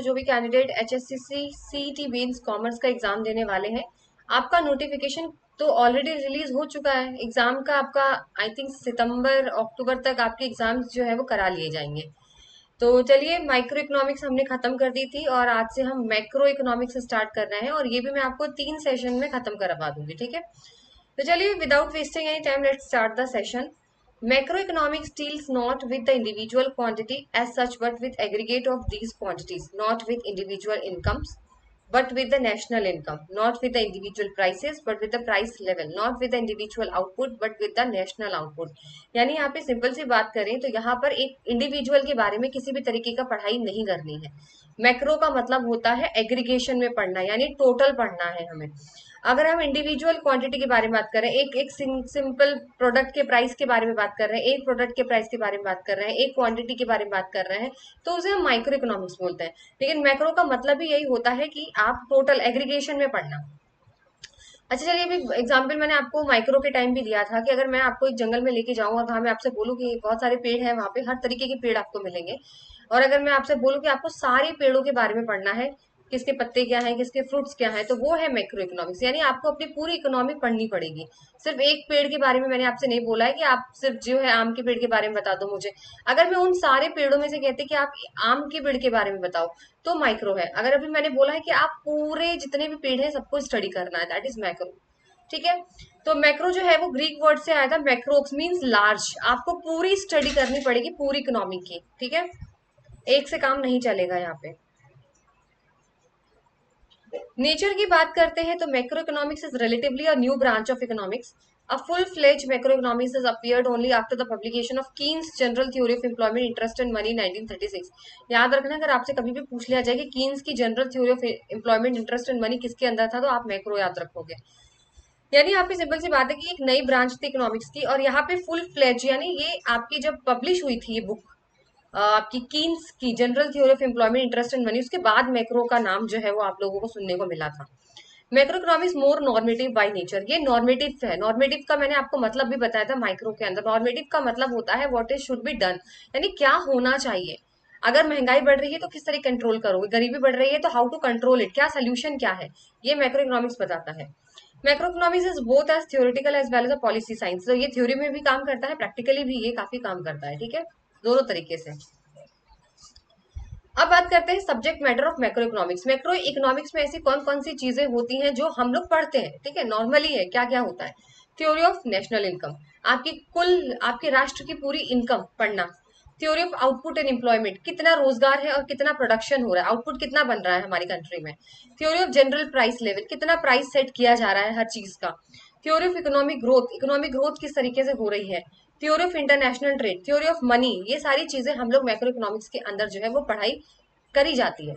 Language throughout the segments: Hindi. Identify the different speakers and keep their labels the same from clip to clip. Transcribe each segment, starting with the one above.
Speaker 1: जो भी candidate HSCC CET mains commerce का एग्जाम देने वाले हैं, आपका नोटिफिकेशन तो ऑलरेडी रिलीज हो चुका है एग्जाम का। आपका आई थिंक सितंबर अक्टूबर तक आपके एग्जाम्स जो है वो करा लिए जाएंगे। तो चलिए, माइक्रो इकोनॉमिक्स हमने खत्म कर दी थी और आज से हम मैक्रो इकोनॉमिक्स स्टार्ट कर रहे हैं, और ये भी मैं आपको 3 सेशन में खत्म करवा दूंगी, ठीक है। तो चलिए, without wasting any time, let's start the session. Macroeconomics deals not with the individual quantity as such, but with aggregate of these quantities, not with individual incomes, but with the national income, not with the individual prices, but with the price level, not with the individual output, but with the national output। यानी यहाँ पे सिंपल सी बात करें तो यहाँ पर एक इंडिविजुअल के बारे में किसी भी तरीके का पढ़ाई नहीं करनी है। मैक्रो का मतलब होता है एग्रीगेशन में पढ़ना, यानी टोटल पढ़ना है हमें। अगर हम इंडिविजुअल क्वांटिटी के बारे में बात कर रहे हैं, एक एक सिंपल प्रोडक्ट के प्राइस के बारे में बात कर रहे हैं, एक प्रोडक्ट के प्राइस के बारे में बात कर रहे हैं, एक क्वांटिटी के बारे में बात कर रहे हैं, तो उसे हम माइक्रो इकोनॉमिक्स बोलते हैं। लेकिन मैक्रो का मतलब भी यही होता है कि आप टोटल एग्रीगेशन में पढ़ना। अच्छा चलिए, अभी एग्जाम्पल मैंने आपको माइक्रो के टाइम भी दिया था कि अगर मैं आपको एक जंगल में लेके जाऊं और वहां मैं आपसे बोलूं कि बहुत सारे पेड़ हैं, वहां पे हर तरीके के पेड़ आपको मिलेंगे, और अगर मैं आपसे बोलूं कि आपको सारे पेड़ों के बारे में पढ़ना है, किसके पत्ते क्या हैं, किसके फ्रूट्स क्या हैं, तो वो है मैक्रो इकोनॉमिक्स। यानी आपको अपनी पूरी इकोनॉमी पढ़नी पड़ेगी। सिर्फ एक पेड़ के बारे में मैंने आपसे नहीं बोला है कि आप सिर्फ जो है आम के पेड़ के बारे में बता दो मुझे। अगर मैं उन सारे पेड़ों में से कहती कि आप आम के पेड़ के बारे में बताओ, तो माइक्रो है। अगर अभी मैंने बोला है कि आप पूरे जितने भी पेड़ हैं सबको स्टडी करना है, दैट इज मैक्रो, ठीक है। तो मैक्रो जो है वो ग्रीक वर्ड से आया था, मैक्रोक्स मींस लार्ज। आपको पूरी स्टडी करनी पड़ेगी पूरी इकोनॉमी की, ठीक है। एक से काम नहीं चलेगा यहाँ पे। नेचर की बात करते हैं तो macro economics is relatively a new branch of economics. A full-fledged macroeconomics has appeared only after the publication of Keynes' General Theory of Employment, Interest and Money 1936। याद रखना, अगर आपसे कभी भी पूछ लिया जाए कि कीन्स की general theory of employment, interest and money किसके अंदर था, तो आप मैक्रो याद रखोगे। यानी यहाँ पे सिंपल सी बात है कि एक नई ब्रांच थी इकोनॉमिक्स की, और यहाँ पे फुल फ्लेज, यानी ये आपकी जब पब्लिश हुई थी ये बुक आपकी कीन्स की general theory of employment, interest and money, उसके बाद मैक्रो का नाम जो है वो आप लोगों को सुनने को मिला था। Macro economics more normative by nature, ये नॉर्मेटिव है। नॉर्मेटिव का मैंने आपको मतलब भी बताया था माइक्रो के अंदर। नॉर्मेटिव का मतलब होता है what is should be done, यानी क्या होना चाहिए। अगर महंगाई बढ़ रही है तो किस तरह कंट्रोल करोगे, गरीबी बढ़ रही है तो हाउ टू कंट्रोल इट, क्या सोल्यूशन क्या है, ये मैक्रो इकोनॉमिक्स बताता है। Macroeconomics is both as theoretical as well as a policy science. तो ये थ्योरी में भी काम करता है, प्रैक्टिकली भी ये काफी काम करता है, ठीक है, दोनों तरीके से। अब बात करते हैं subject matter of macro economics. Macro economics में ऐसी कौन कौन सी चीजें होती हैं जो हम लोग पढ़ते हैं, ठीक है, नॉर्मली है, क्या क्या होता है। थ्योरी ऑफ नेशनल इनकम, आपकी कुल आपके राष्ट्र की पूरी इनकम पढ़ना। Theory of output and employment, कितना रोजगार है और कितना प्रोडक्शन हो रहा है, आउटपुट कितना बन रहा है हमारी कंट्री में। Theory of general price level, कितना प्राइस सेट किया जा रहा है हर चीज का। Theory of economic growth, economic growth किस तरीके से हो रही है। Theory of international trade, theory of money, ये सारी चीजें हम लोग मैक्रो इकोनॉमिक्स के अंदर जो है वो पढ़ाई करी जाती है।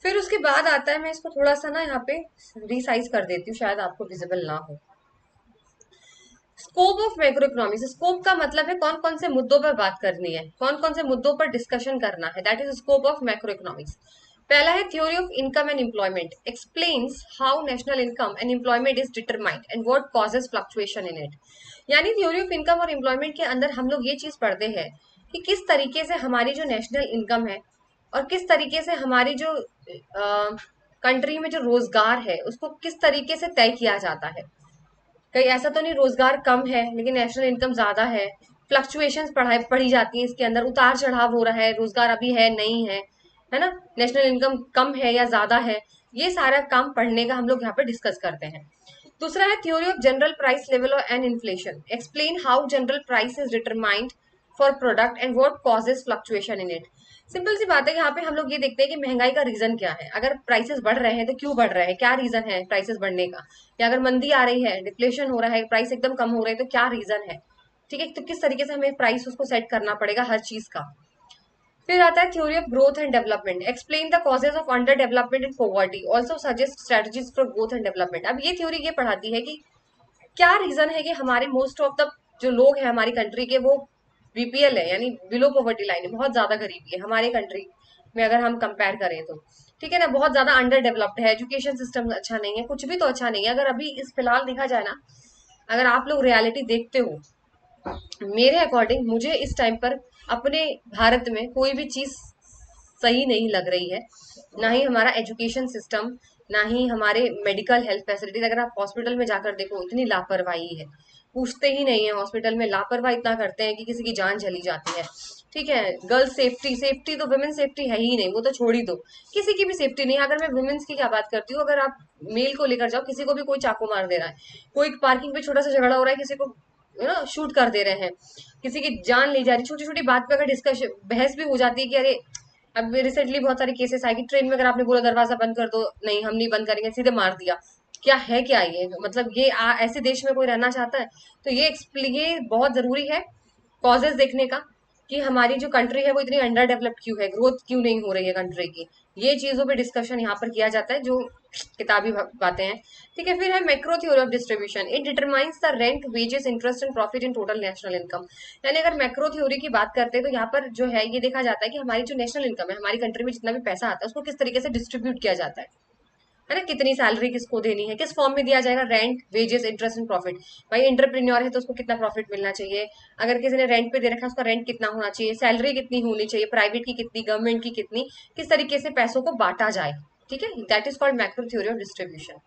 Speaker 1: फिर उसके बाद आता है, मैं इसको थोड़ा सा ना यहाँ पे रिसाइज कर देती हूँ, शायद आपको विजिबल ना हो। Scope of macro economics, scope का मतलब है कौन कौन से मुद्दों पर बात करनी है, कौन कौन से मुद्दों पर डिस्कशन करना है, that is scope of macro economics. पहला है theory of income and employment, explains how national income and employment is determined and what causes fluctuation in it. यानी थ्योरी ऑफ इनकम और एम्प्लॉयमेंट के अंदर हम लोग ये चीज पढ़ते हैं कि किस तरीके से हमारी जो नेशनल इनकम है और किस तरीके से हमारी जो कंट्री में जो रोजगार है उसको किस तरीके से तय किया जाता है। कहीं ऐसा तो नहीं रोजगार कम है लेकिन नेशनल इनकम ज्यादा है। फ्लक्चुएशंस पढ़ी जाती है इसके अंदर, उतार चढ़ाव हो रहा है, रोजगार अभी है नहीं है ना, नेशनल इनकम कम है या ज्यादा है, ये सारा काम पढ़ने का हम लोग यहाँ पे डिस्कस करते हैं। दूसरा है theory of general price level and inflation, explain how general price is determined for product and what causes fluctuation in it. Simple सी बात है, यहाँ पे हम लोग ये देखते हैं कि महंगाई का रीजन क्या है, अगर प्राइसेस बढ़ रहे हैं तो क्यों बढ़ रहे हैं, क्या रीजन है प्राइसेस बढ़ने का, या अगर मंदी आ रही है, डिफ्लेशन हो रहा है, प्राइस एकदम कम हो रहे हैं, तो क्या रीजन है, ठीक है, तो किस तरीके से हमें प्राइस उसको सेट करना पड़ेगा हर चीज का। फिर आता है theory of growth and development, explain the causes of under development and poverty, also suggest strategies for growth and development. अब ये थ्योरी ये पढ़ाती है कि क्या रीजन है कि हमारे मोस्ट ऑफ द जो लोग हैं हमारी कंट्री के वो बीपीएल है, यानी बिलो पॉवर्टी लाइन है, बहुत ज्यादा गरीबी है हमारे कंट्री में अगर हम कंपेयर करें तो, ठीक है ना, बहुत ज्यादा अंडर डेवलप्ड है, एजुकेशन सिस्टम अच्छा नहीं है, कुछ भी तो अच्छा नहीं है। अगर अभी इस फिलहाल देखा जाए ना, अगर आप लोग रियलिटी देखते हो, मेरे अकॉर्डिंग मुझे इस टाइम पर अपने भारत में कोई भी चीज सही नहीं लग रही है। ना ही हमारा एजुकेशन सिस्टम, ना ही हमारे मेडिकल हेल्थ फैसिलिटीज। अगर आप हॉस्पिटल में जाकर देखो, इतनी लापरवाही है, पूछते ही नहीं है हॉस्पिटल में, लापरवाही इतना करते हैं कि किसी की जान चली जाती है। ठीक है, गर्ल्स सेफ्टी, सेफ्टी तो वुमेन सेफ्टी है ही नहीं, वो तो छोड़ ही दो, किसी की भी सेफ्टी नहीं। अगर मैं वुमेन्स की क्या बात करती हूँ, अगर आप मेल को लेकर जाओ, किसी को भी कोई चाकू मार दे रहा है, कोई पार्किंग पे छोटा सा झगड़ा हो रहा है, किसी को शूट कर दे रहे हैं, किसी की जान ली जा रही, छोटी छोटी बात पे अगर डिस्कशन बहस भी हो जाती है कि अरे, अब रिसेंटली बहुत सारे केसेस आए कि ट्रेन में अगर आपने बोला दरवाजा बंद कर दो, नहीं हम नहीं बंद करेंगे, सीधे मार दिया। क्या है, क्या ये मतलब, ये ऐसे देश में कोई रहना चाहता है? तो ये बहुत जरूरी है कॉजेज देखने का, कि हमारी जो कंट्री है वो इतनी अंडर डेवलप्ड क्यों है, ग्रोथ क्यों नहीं हो रही है कंट्री की। ये चीजों पे डिस्कशन यहाँ पर किया जाता है, जो किताबी बातें हैं। ठीक है, फिर है macro theory of distribution. It determines the rent, wages, interest and profit in total national income. यानी अगर मैक्रो थ्योरी की बात करते हैं तो यहाँ पर जो है ये देखा जाता है कि हमारी जो नेशनल इनकम है, हमारी कंट्री में जितना भी पैसा आता है उसको किस तरीके से डिस्ट्रीब्यूट किया जाता है ना, कितनी सैलरी किसको देनी है, किस फॉर्म में दिया जाएगा, rent, wages, interest and profit. भाई एंटरप्रेन्योर है तो उसको कितना प्रॉफिट मिलना चाहिए, अगर किसी ने रेंट पे दे रखा है उसका रेंट कितना होना चाहिए, सैलरी कितनी होनी चाहिए, प्राइवेट की कितनी, गवर्नमेंट की कितनी, किस तरीके से पैसों को बांटा जाए। ठीक है, that is called macro theory of distribution.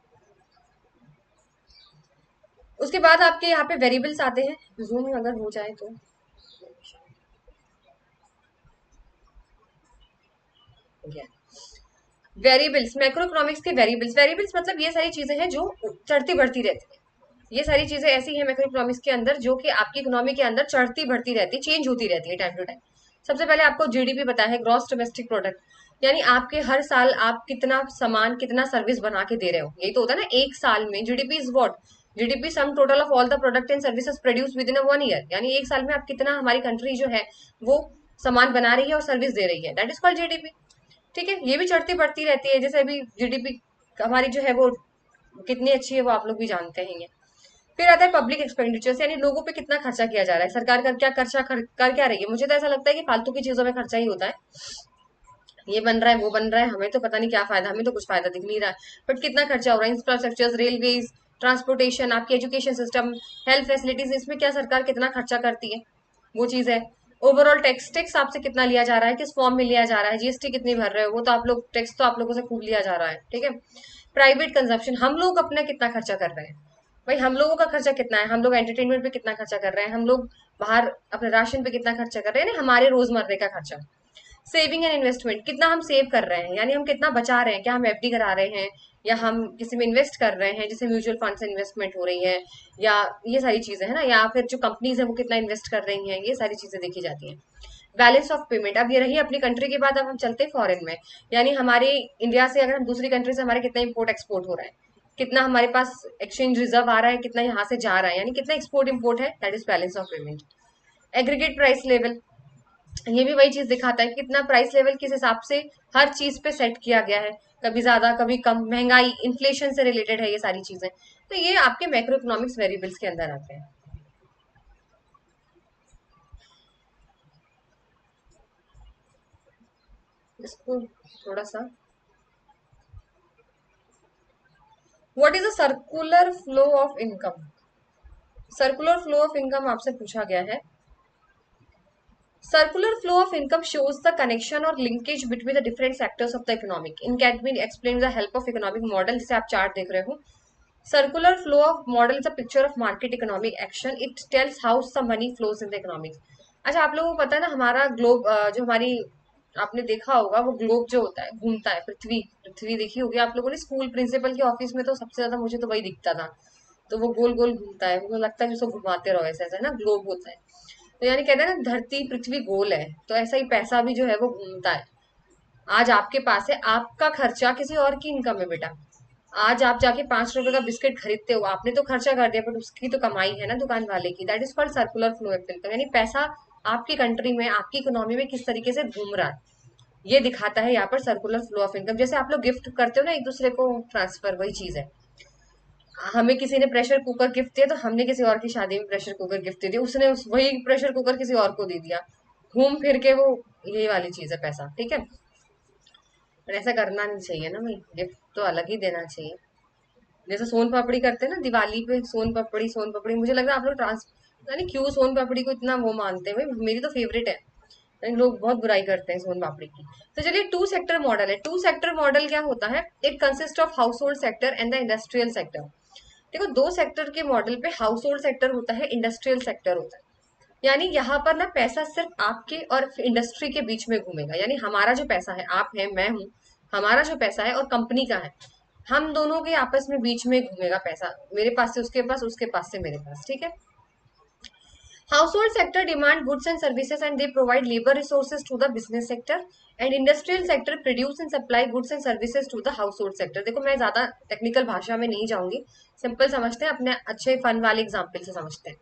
Speaker 1: उसके बाद आपके यहाँ पे वेरिएबल्स आते हैं, जूम अगर हो जाए तो। वेरिएबल्स, मैक्रो इकोनॉमिक्स के वेरिएबल्स, वेरिएबल्स मतलब ये सारी चीजें हैं जो चढ़ती बढ़ती रहती है। ये सारी चीजें ऐसी हैं मैक्रो इकोनॉमिक्स के अंदर जो कि आपकी इकोनॉमी के अंदर चढ़ती बढ़ती रहती है, चेंज होती रहती है टाइम टू टाइम। सबसे पहले आपको जीडीपी पता है, ग्रॉस डोमेस्टिक प्रोडक्ट, यानी आपके हर साल आप कितना सामान, कितना सर्विस बना के दे रहे हो, यही तो होता है ना एक साल में। GDP is what? GDP sum total of all the product and services produce with in a 1 year. यानी एक साल में आप कितना, हमारी कंट्री जो है वो सामान बना रही है और सर्विस दे रही है, दैट इज कॉल्ड जीडीपी। ठीक है, ये भी चढ़ती बढ़ती रहती है, जैसे अभी जीडीपी हमारी जो है वो कितनी अच्छी है वो आप लोग भी जानते हैं। फिर आता है पब्लिक एक्सपेंडिचर्स, यानी लोगों पे कितना खर्चा किया जा रहा है, सरकार का क्या खर्चा कर क्या रही है। मुझे तो ऐसा लगता है कि फालतू की चीजों में खर्चा ही होता है, ये बन रहा है वो बन रहा है, हमें तो पता नहीं क्या फायदा, हमें तो कुछ फायदा दिख नहीं रहा है, बट कितना खर्चा हो रहा है, इंफ्रास्ट्रक्चर, रेलवेज, ट्रांसपोर्टेशन, आपकी एजुकेशन सिस्टम, हेल्थ फैसिलिटीज, इसमें क्या सरकार कितना खर्चा करती है, वो चीज है। ओवरऑल टैक्स, टैक्स आपसे कितना लिया जा रहा है, किस फॉर्म में लिया जा रहा है, जीएसटी कितनी भर रहे हो, वो तो आप लोग, टैक्स तो आप लोगों से खूब लिया जा रहा है। ठीक है, प्राइवेट कंजप्शन, हम लोग अपना कितना खर्चा कर रहे हैं, भाई हम लोगों का खर्चा कितना है, हम लोग एंटरटेनमेंट पे कितना खर्चा कर रहे हैं, हम लोग बाहर अपने राशन पे कितना खर्चा कर रहे हैं, हमारे रोजमर्रे का खर्चा। सेविंग एंड इन्वेस्टमेंट, कितना हम सेव कर रहे हैं, यानी हम कितना बचा रहे हैं, क्या हम एफडी करा रहे हैं, या हम किसी में इन्वेस्ट कर रहे हैं, जैसे म्यूचुअल फंड से इन्वेस्टमेंट हो रही है, या ये सारी चीजें है ना, या फिर जो कंपनीज है वो कितना इन्वेस्ट कर रही हैं, ये सारी चीजें देखी जाती हैं। बैलेंस ऑफ पेमेंट, अब ये रही अपनी कंट्री के बाद, अब हम चलते हैं फॉरेन में। यानी हमारे इंडिया से अगर हम दूसरी कंट्री से, हमारे कितना इंपोर्ट एक्सपोर्ट हो रहा है, कितना हमारे पास एक्सचेंज रिजर्व आ रहा है, कितना यहाँ से जा रहा है, यानी कितना एक्सपोर्ट इम्पोर्ट है, that is balance of payment. Aggregate price level, ये भी वही चीज दिखाता है कि कितना प्राइस लेवल किस हिसाब से हर चीज पे सेट किया गया है, कभी ज्यादा कभी कम, महंगाई, इन्फ्लेशन से रिलेटेड है ये सारी चीजें। तो ये आपके मैक्रो इकोनॉमिक्स वेरिएबल्स के अंदर आते हैं। इसको थोड़ा सा, what is a circular flow of income. Circular flow of income आपसे पूछा गया है। Circular flow of income shows the connection or linkage between the different sectors of the economic. In can be explained with the help of economic model, जिसे आप चार्ट देख रहे हो। Circular flow of model is a picture of market economic action. It tells how the money flows in the economics. अच्छा, आप लोगों को पता है ना, हमारा ग्लोब जो हमारी, आपने देखा होगा वो ग्लोब जो होता है, घूमता है, पृथ्वी, पृथ्वी देखी होगी आप लोगों ने स्कूल प्रिंसिपल के ऑफिस में, तो सबसे ज्यादा मुझे तो वही दिखता था। तो वो गोल गोल घूमता है, मुझे लगता है कि उसको घुमाते रहो, ऐसा ऐसा है ना, ग्लोब होता है। तो यानी कहते हैं ना, धरती पृथ्वी गोल है, तो ऐसा ही पैसा भी जो है वो घूमता है। आज आपके पास है, आपका खर्चा किसी और की इनकम है बेटा। आज आप जाके 5 रुपए का बिस्किट खरीदते हो, आपने तो खर्चा कर दिया, बट उसकी तो कमाई है ना दुकान वाले की, that is called circular flow of income. यानी पैसा आपकी कंट्री में, आपकी इकोनॉमी में किस तरीके से घूम रहा है, ये दिखाता है यहाँ पर सर्कुलर फ्लो ऑफ इनकम। जैसे आप लोग गिफ्ट करते हो ना एक दूसरे को, ट्रांसफर, वही चीज है। हमें किसी ने प्रेशर कुकर गिफ्ट दिया, तो हमने किसी और की शादी में प्रेशर कुकर गिफ्ट दे दिया, उसने वही प्रेशर कुकर किसी और को दे दिया, घूम फिर के वो, ये वाली चीज है पैसा। ठीक है, पर ऐसा करना नहीं चाहिए ना भाई, गिफ्ट तो अलग ही देना चाहिए। जैसे सोन पापड़ी करते हैं ना दिवाली पे, सोन पापड़ी, सोन पापड़ी, मुझे लग रहा है आप लोग ट्रांस, यानी क्यों सोन पापड़ी को इतना वो मानते हैं, भाई मेरी तो फेवरेट है। लोग बहुत बुराई करते हैं सोन पापड़ी की। तो चलिए टू सेक्टर मॉडल है। टू सेक्टर मॉडल क्या होता है? It consist of house hold sector and the industrial sector. देखो, दो सेक्टर के मॉडल पे हाउस होल्ड सेक्टर होता है, इंडस्ट्रियल सेक्टर होता है। यानी यहाँ पर ना पैसा सिर्फ आपके और इंडस्ट्री के बीच में घूमेगा। यानी हमारा जो पैसा है, आप है, मैं हूँ, हमारा जो पैसा है और कंपनी का है, हम दोनों के आपस में बीच में घूमेगा पैसा, मेरे पास से उसके पास, उसके पास से मेरे पास। ठीक है। Household sector demand goods and services and they provide labor resources to the business sector, and industrial sector produce and supply goods and services to the household sector। देखो, मैं ज्यादा टेक्निकल भाषा में नहीं जाऊंगी, सिंपल समझते हैं, अपने अच्छे फन वाले एग्जाम्पल से समझते हैं।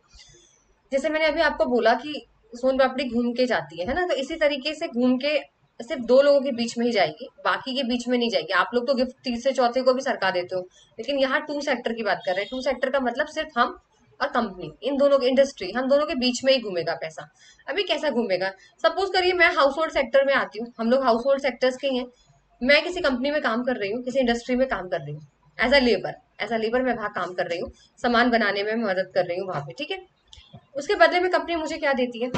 Speaker 1: जैसे मैंने अभी आपको बोला कि सोन पापड़ी घूम के जाती है ना, तो इसी तरीके से घूम के सिर्फ दो लोगों के बीच में ही जाएगी, बाकी के बीच में नहीं जाएगी। आप लोग तो गिफ्ट तीसरे चौथे को भी सरका देते हो, लेकिन यहाँ टू सेक्टर की बात कर रहे हैं। टू सेक्टर का मतलब सिर्फ हम और कंपनी, इन दोनों की इंडस्ट्री, हम दोनों के बीच में ही घूमेगा पैसा। अभी कैसा घूमेगा? सपोज करिए मैं हाउस होल्ड सेक्टर में आती हूँ, हम लोग हाउस होल्ड सेक्टर्स के ही हैं। मैं किसी कंपनी में काम कर रही हूँ, किसी इंडस्ट्री में काम कर रही हूँ, as a labour, as a labour मैं वहां काम कर रही हूँ, सामान बनाने में मदद कर रही हूँ वहां पे। ठीक है। उसके बदले में कंपनी मुझे क्या देती है?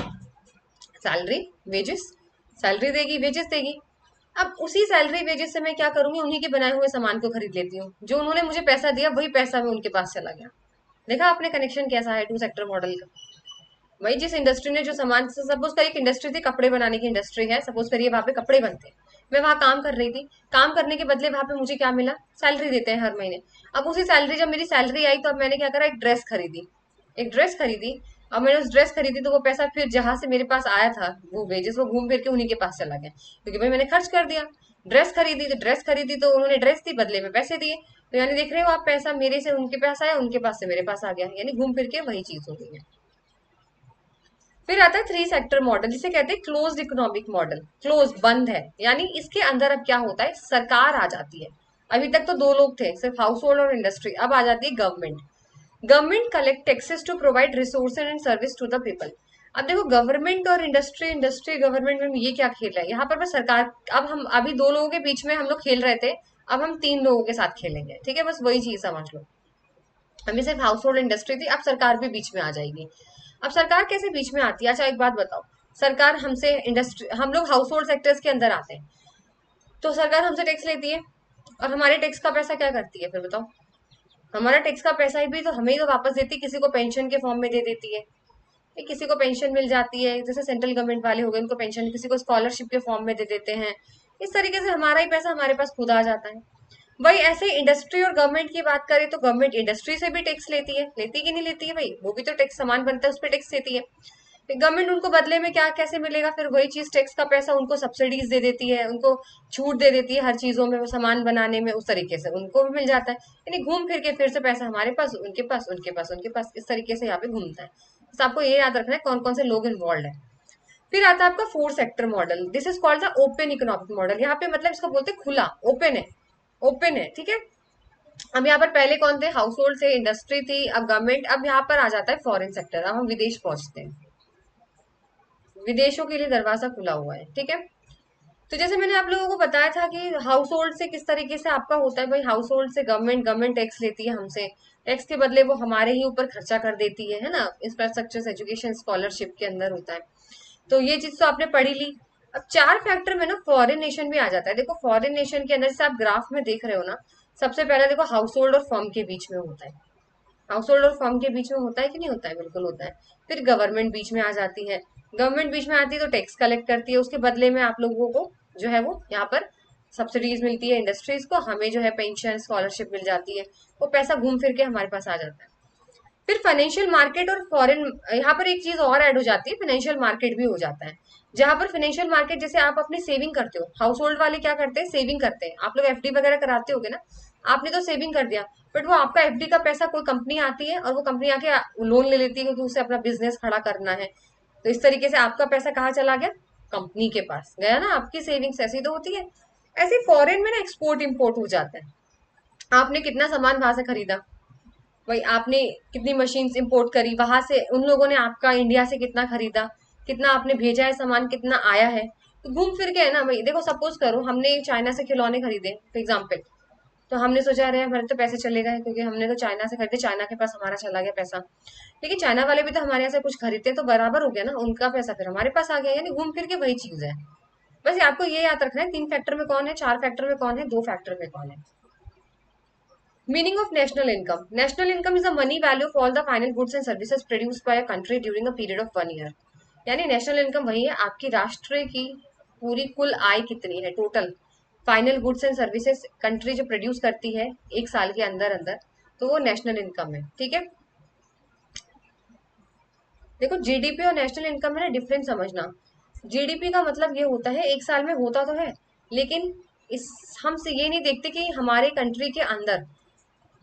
Speaker 1: Salary, wages. सैलरी देगी, वेजेस देगी। अब उसी सैलरी वेजेस से मैं क्या करूंगी? उन्हीं के बनाए हुए सामान को खरीद लेती हूँ। जो उन्होंने मुझे पैसा दिया वही पैसा में उनके पास चला गया। देखा आपने कनेक्शन कैसा है टू सेक्टर मॉडल का? वही जिस इंडस्ट्री ने जो सामान, सपोज करिए एक इंडस्ट्री थी, कपड़े बनाने की इंडस्ट्री है, सपोज करिए वहां पे कपड़े बनते हैं, मैं वहां काम कर रही थी। काम करने के बदले वहां पे मुझे क्या मिला? सैलरी देते हैं हर महीने। अब उसी सैलरी, जब मेरी सैलरी आई तो अब मैंने क्या करा? एक ड्रेस खरीदी, एक ड्रेस खरीदी। अब मैंने उस ड्रेस खरीदी तो वो पैसा फिर जहां से मेरे पास आया था, वो वेजेस, वो घूम फिर के उन्हीं के पास चला गया, क्योंकि भाई मैंने खर्च कर दिया। ड्रेस खरीदी तो उन्होंने ड्रेस दी, बदले में पैसे दिए। तो यानी देख रहे हो आप, पैसा मेरे से उनके पास आया, उनके पास से मेरे पास आ गया, यानी घूम फिर के वही चीज हो गई है। फिर आता है थ्री सेक्टर मॉडल, जिसे कहते हैं क्लोज्ड इकोनॉमिक मॉडल। क्लोज, बंद है, यानी इसके अंदर अब क्या होता है? सरकार आ जाती है। अभी तक तो दो लोग थे, सिर्फ हाउस होल्ड और इंडस्ट्री, अब आ जाती है government. Government collect taxes to provide resources and service to the people. अब देखो, गवर्नमेंट और इंडस्ट्री, इंडस्ट्री गवर्नमेंट में ये क्या खेल रहा है यहाँ पर? बस सरकार, अब हम अभी दो लोगों के बीच में हम लोग खेल रहे थे, अब हम तीन लोगों के साथ खेलेंगे। ठीक है, बस वही चीज समझ लो। अभी सिर्फ हाउस होल्ड इंडस्ट्री थी, अब सरकार भी बीच में आ जाएगी। अब सरकार कैसे बीच में आती है? अच्छा एक बात बताओ, सरकार हमसे इंडस्ट्री, हम लोग हाउस होल्ड सेक्टर्स के अंदर आते हैं, तो सरकार हमसे टैक्स लेती है, और हमारे टैक्स का पैसा क्या करती है फिर बताओ? हमारा टैक्स का पैसा ही भी तो हमें ही तो वापस देती है, किसी को पेंशन के फॉर्म में दे देती है। ये किसी को पेंशन मिल जाती है, जैसे सेंट्रल गवर्नमेंट वाले हो गए, उनको पेंशन, किसी को स्कॉलरशिप के फॉर्म में दे देते हैं। इस तरीके से हमारा ही पैसा हमारे पास खुद आ जाता है। वही ऐसे इंडस्ट्री और गवर्नमेंट की बात करें तो गवर्नमेंट इंडस्ट्री से भी टैक्स लेती है, लेती कि नहीं लेती है? भाई वो भी तो टैक्स, सामान बनता है उस पर टैक्स देती है। गवर्नमेंट उनको बदले में क्या कैसे मिलेगा? फिर वही चीज, टैक्स का पैसा उनको सब्सिडीज दे देती है, उनको छूट दे देती है हर चीजों में, वो सामान बनाने में, उस तरीके से उनको भी मिल जाता है। यानी घूम फिर के फिर से पैसा हमारे पास, उनके पास, उनके पास, उनके पास, इस तरीके से यहाँ पे घूमता है। बस आपको ये याद रखना है कौन कौन से लोग इन्वॉल्व है। फिर आता है आपका four sector model, this is called the open economic model. यहाँ पे मतलब इसको बोलते हैं खुला, ओपन है, ओपन है। ठीक है। अब यहाँ पर पहले कौन थे? हाउस होल्ड थे, इंडस्ट्री थी, अब गवर्नमेंट। अब यहाँ पर आ जाता है फॉरेन सेक्टर, अब हम विदेश पहुंचते हैं, विदेशों के लिए दरवाजा खुला हुआ है। ठीक है। तो जैसे मैंने आप लोगों को बताया था कि हाउस होल्ड से किस तरीके से आपका होता है, भाई हाउस होल्ड से गवर्नमेंट, गवर्नमेंट टैक्स लेती है हमसे, टैक्स के बदले वो हमारे ही ऊपर खर्चा कर देती है ना, इंफ्रास्ट्रक्चर, एजुकेशन, स्कॉलरशिप के अंदर होता है। तो ये चीज तो आपने पढ़ी ली। अब चार फैक्टर में ना फॉरेन नेशन भी आ जाता है। देखो फॉरेन नेशन के अंदर, जैसे आप ग्राफ में देख रहे हो ना, सबसे पहले देखो हाउस होल्ड और फर्म के बीच में होता है। हाउस होल्ड और फर्म के बीच में होता है कि नहीं होता है? बिल्कुल होता है। फिर गवर्नमेंट बीच में आ जाती है। गवर्नमेंट बीच में आती है तो टैक्स कलेक्ट करती है, उसके बदले में आप लोगों को जो है वो यहाँ पर सब्सिडीज मिलती है इंडस्ट्रीज को, हमें जो है पेंशन, स्कॉलरशिप मिल जाती है। वो पैसा घूम फिर के हमारे पास आ जाता है। फिर फाइनेंशियल मार्केट और फॉरेन, यहाँ पर एक चीज और ऐड हो जाती है, फाइनेंशियल मार्केट भी हो जाता है। जहां पर फाइनेंशियल मार्केट, जैसे आप अपनी सेविंग करते हो, हाउस होल्ड वाले क्या करते हैं? सेविंग करते हैं। आप लोग एफडी वगैरह कराते होगे ना, आपने तो सेविंग कर दिया, बट वो आपका एफडी का पैसा कोई कंपनी आती है और वो कंपनी आके लोन ले लेती है, क्योंकि उसे अपना बिजनेस खड़ा करना है। तो इस तरीके से आपका पैसा कहाँ चला गया? कंपनी के पास गया ना। आपकी सेविंग्स ऐसी तो होती है। ऐसे फॉरेन में ना एक्सपोर्ट इम्पोर्ट हो जाता है। आपने कितना सामान वहां से खरीदा, भाई आपने कितनी मशीन्स इंपोर्ट करी वहां से, उन लोगों ने आपका इंडिया से कितना खरीदा, कितना आपने भेजा है सामान, कितना आया है। तो घूम फिर के है ना भाई। देखो सपोज करो हमने चाइना से खिलौने खरीदे फॉर एग्जाम्पल, तो हमने सोचा अरे हमारे तो पैसे चले गए, क्योंकि हमने तो चाइना से खरीदे, चाइना के पास हमारा चला गया पैसा। लेकिन चाइना वाले भी तो हमारे यहाँ से कुछ खरीदते हैं, तो बराबर हो गया ना, उनका पैसा फिर हमारे पास आ गया, यानी घूम फिर के वही चीज है। बस आपको ये याद रखना है, 3 फैक्टर में कौन है, 4 फैक्टर में कौन है, 2 फैक्टर में कौन है। Meaning of national income, national income is the money value of all the final goods and services produced by a country during a period of 1 year. यानी नेशनल इनकम वही है, आपकी राष्ट्र की पूरी कुल आय कितनी है, total final goods and services country जो प्रोड्यूस करती है एक साल के अंदर अंदर, तो वो नेशनल इनकम है। ठीक है, देखो जीडीपी और नेशनल इनकम में ना डिफरेंस समझना। जीडीपी का मतलब ये होता है एक साल में होता तो है, लेकिन इस हमसे ये नहीं देखते कि हमारे कंट्री के अंदर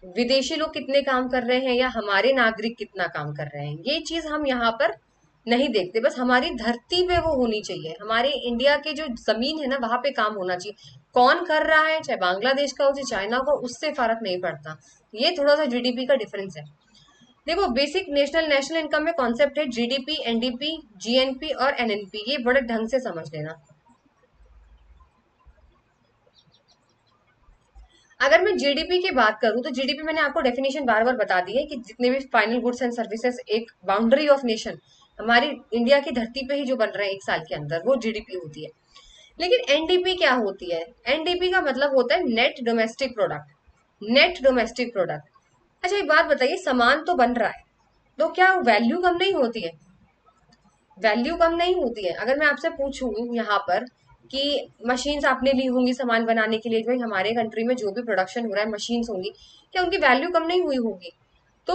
Speaker 1: विदेशी लोग कितने काम कर रहे हैं या हमारे नागरिक कितना काम कर रहे हैं, ये चीज हम यहाँ पर नहीं देखते। बस हमारी धरती पे वो होनी चाहिए, हमारे इंडिया के जो जमीन है ना वहां पे काम होना चाहिए। कौन कर रहा है, चाहे बांग्लादेश का हो चाहे चाइना का हो, उससे फर्क नहीं पड़ता। ये थोड़ा सा जीडीपी का डिफरेंस है। देखो बेसिक नेशनल इनकम में कॉन्सेप्ट है जीडीपी, एनडीपी, जीएनपी और एनएनपी, ये बड़े ढंग से समझ लेना। अगर मैं जीडीपी की बात करूं तो जीडीपी मैंने आपको डेफिनेशन बार बार बता दी है कि जितने भी फाइनल गुड्स एंड सर्विसेज एक बाउंड्री ऑफ नेशन हमारी इंडिया की धरती पे ही जो बन रहे हैं एक साल के अंदर, वो जीडीपी होती है। लेकिन एनडीपी क्या होती है, एनडीपी का मतलब होता है net domestic product, net domestic product. अच्छा एक बात बताइए, सामान तो बन रहा है, तो क्या वैल्यू कम नहीं होती है, वैल्यू कम नहीं होती है। अगर मैं आपसे पूछूं यहाँ पर कि मशीन्स आपने ली होंगी सामान बनाने के लिए, जो हमारे कंट्री में जो भी प्रोडक्शन हो रहा है मशीन्स होंगी, क्या उनकी वैल्यू कम नहीं हुई होगी। तो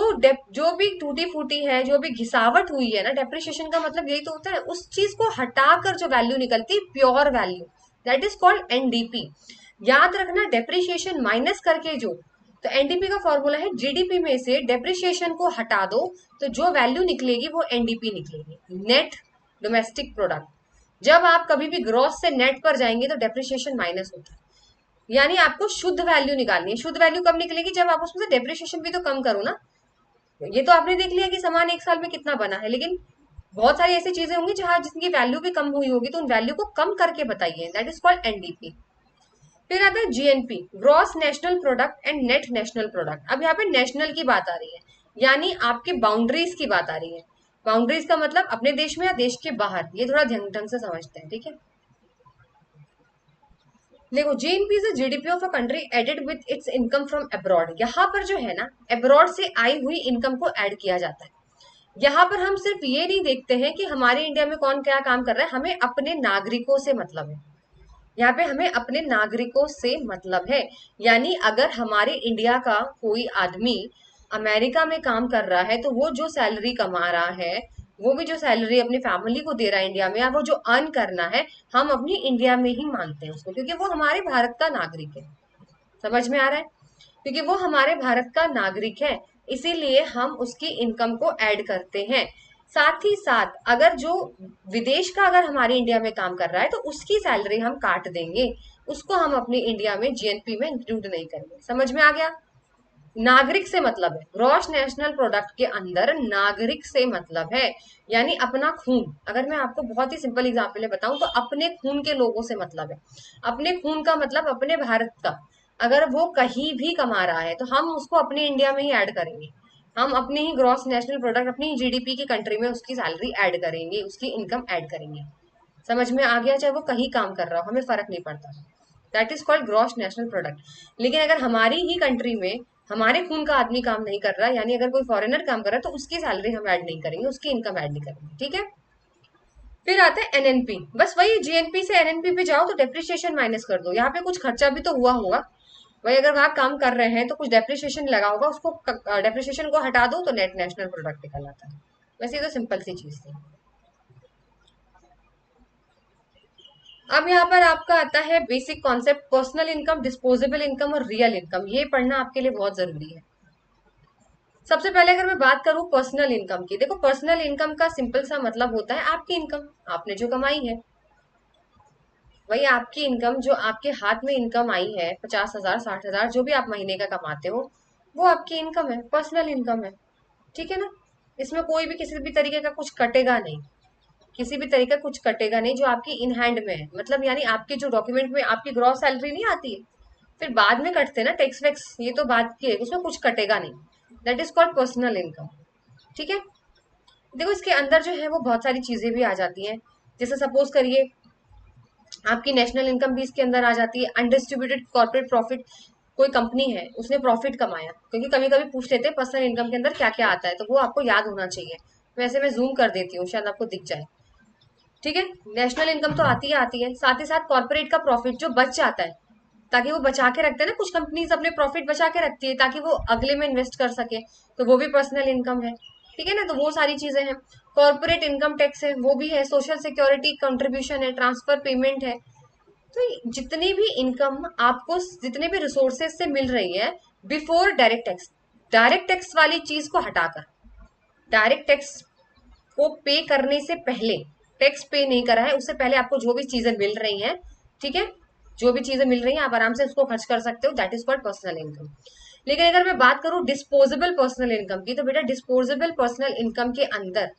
Speaker 1: जो भी टूटी फूटी है, जो भी घिसावट हुई है ना, डेप्रिसिएशन का मतलब यही तो होता है, उस चीज को हटाकर जो वैल्यू निकलती, pure value, that is called NDP. याद रखना, डेप्रिसिएशन माइनस करके जो, तो एनडीपी का फॉर्मूला है जीडीपी में से डेप्रिसिएशन को हटा दो, तो जो वैल्यू निकलेगी वो एनडीपी निकलेगी, नेट डोमेस्टिक प्रोडक्ट। जब आप कभी भी ग्रॉस से नेट पर जाएंगे तो डेप्रिसिएशन माइनस होता है, यानी आपको शुद्ध वैल्यू निकालनी है। शुद्ध वैल्यू कब निकलेगी, जब आप उसमें से डेप्रिसिएशन भी तो कम करो ना। ये तो आपने देख लिया कि सामान एक साल में कितना बना है, लेकिन बहुत सारी ऐसी चीजें होंगी जहां जिसकी वैल्यू भी कम हुई होगी, तो उन वैल्यू को कम करके बताइए, दैट इज कॉल्ड एनडीपी। फिर आता है GNP, gross national product and net national product. अब यहाँ पे नेशनल की बात आ रही है, यानी आपके बाउंड्रीज की बात आ रही है। बाउंड्रीज का मतलब अपने देश में या देश के बाहर, ये थोड़ा ढंग ढंग से समझते हैं। ठीक है, देखो GNP is GDP of a country added with its income from abroad. यहाँ पर जो है ना, अब्रॉड से आई हुई इनकम को ऐड किया जाता है। यहाँ पर हम सिर्फ ये नहीं देखते हैं कि हमारे इंडिया में कौन क्या काम कर रहा है, हमें अपने नागरिकों से मतलब है। यहाँ पे हमें अपने नागरिकों से मतलब है, यानी अगर हमारे इंडिया का कोई आदमी अमेरिका में काम कर रहा है, तो वो जो सैलरी कमा रहा है, वो भी जो सैलरी अपनी फैमिली को दे रहा है इंडिया में, या वो जो अर्न करना है, हम अपनी इंडिया में ही मानते हैं उसको, क्योंकि वो हमारे भारत का नागरिक है। समझ में आ रहा है, क्योंकि वो हमारे भारत का नागरिक है, इसीलिए हम उसकी इनकम को ऐड करते हैं। साथ ही साथ अगर जो विदेश का अगर हमारे इंडिया में काम कर रहा है, तो उसकी सैलरी हम काट देंगे, उसको हम अपनी इंडिया में जीएनपी में इंक्लूड नहीं करेंगे। समझ में आ गया, नागरिक से मतलब है, ग्रॉस नेशनल प्रोडक्ट के अंदर नागरिक से मतलब है, यानी अपना खून। अगर मैं आपको बहुत ही सिंपल एग्जांपल बताऊं तो अपने खून के लोगों से मतलब है। अपने खून का मतलब अपने भारत का, अगर वो कहीं भी कमा रहा है तो हम उसको अपने इंडिया में ही ऐड करेंगे। हम अपने ही ग्रॉस नेशनल प्रोडक्ट, अपनी जीडीपी की कंट्री में उसकी सैलरी ऐड करेंगे, उसकी इनकम ऐड करेंगे। समझ में आ गया, चाहे वो कहीं काम कर रहा हो, हमें फर्क नहीं पड़ता। That is called gross national product. लेकिन अगर हमारी ही कंट्री में हमारे खून का आदमी काम नहीं कर रहा, यानी अगर कोई फॉरेनर काम कर रहा है, तो उसकी सैलरी हम ऐड नहीं करेंगे, उसकी इनकम ऐड नहीं करेंगे। ठीक है, फिर आता है एनएनपी। बस वही जीएनपी से एनएनपी पे जाओ तो डेप्रिसिएशन माइनस कर दो। यहाँ पे कुछ खर्चा भी तो हुआ होगा भाई, अगर वहां काम कर रहे हैं तो कुछ डेप्रिसिएशन लगा होगा, उसको डेप्रिसिएशन को हटा दो तो नेट नेशनल प्रोडक्ट निकल आता है। वैसे ये तो सिंपल सी चीज थी। अब यहाँ पर आपका आता है basic concept, personal income, disposable income और रियल इनकम। ये पढ़ना आपके लिए बहुत जरूरी है। सबसे पहले अगर मैं बात करूं पर्सनल इनकम की, देखो पर्सनल इनकम का सिंपल सा मतलब होता है आपकी इनकम, आपने जो कमाई है वही आपकी इनकम। जो आपके हाथ में इनकम आई है 50,000, 60,000, जो भी आप महीने का कमाते हो, वो आपकी इनकम है, पर्सनल इनकम है। ठीक है ना, इसमें कोई भी किसी भी तरीके का कुछ कटेगा नहीं, किसी भी तरीके का कुछ कटेगा नहीं, जो आपकी इन हैंड में है। मतलब यानी आपके जो डॉक्यूमेंट में आपकी ग्रॉस सैलरी नहीं आती है, फिर बाद में कटते ना टैक्स वैक्स, ये तो बात की है, उसमें कुछ कटेगा नहीं, that is called personal income. ठीक है, देखो इसके अंदर जो है वो बहुत सारी चीजें भी आ जाती हैं, जैसे सपोज करिए आपकी नेशनल इनकम भी इसके अंदर आ जाती है, अनडिस्ट्रीब्यूटेड कॉर्पोरेट प्रॉफिट, कोई कंपनी है उसने प्रॉफिट कमाया, क्योंकि कभी कभी पूछ लेते हैं पर्सनल इनकम के अंदर क्या क्या आता है, तो वो आपको याद होना चाहिए। वैसे मैं जूम कर देती हूँ, शायद आपको दिख जाए। ठीक है, नेशनल इनकम तो आती है, साथ ही साथ कॉर्पोरेट का प्रॉफिट जो बच जाता है, ताकि वो बचा के रखते हैं ना, कुछ कंपनीज अपने प्रॉफिट बचा के रखती है ताकि वो अगले में इन्वेस्ट कर सके, तो वो भी पर्सनल इनकम है। ठीक है ना, तो वो सारी चीजें हैं। कॉर्पोरेट इनकम टैक्स है, वो भी है, सोशल सिक्योरिटी कंट्रीब्यूशन है, ट्रांसफर पेमेंट है। तो जितनी भी इनकम आपको, जितने भी रिसोर्सेज से मिल रही है before direct tax, direct tax वाली चीज को हटाकर, डायरेक्ट टैक्स को पे करने से पहले, टैक्स पे नहीं करा है उससे पहले आपको जो भी चीजें मिल रही हैं, ठीक है, जो भी चीजें मिल रही हैं आप आराम से उसको खर्च कर सकते हो, that is called personal income. लेकिन अगर मैं बात करूं डिस्पोजेबल पर्सनल इनकम की, तो बेटा डिस्पोजेबल पर्सनल इनकम के अंदर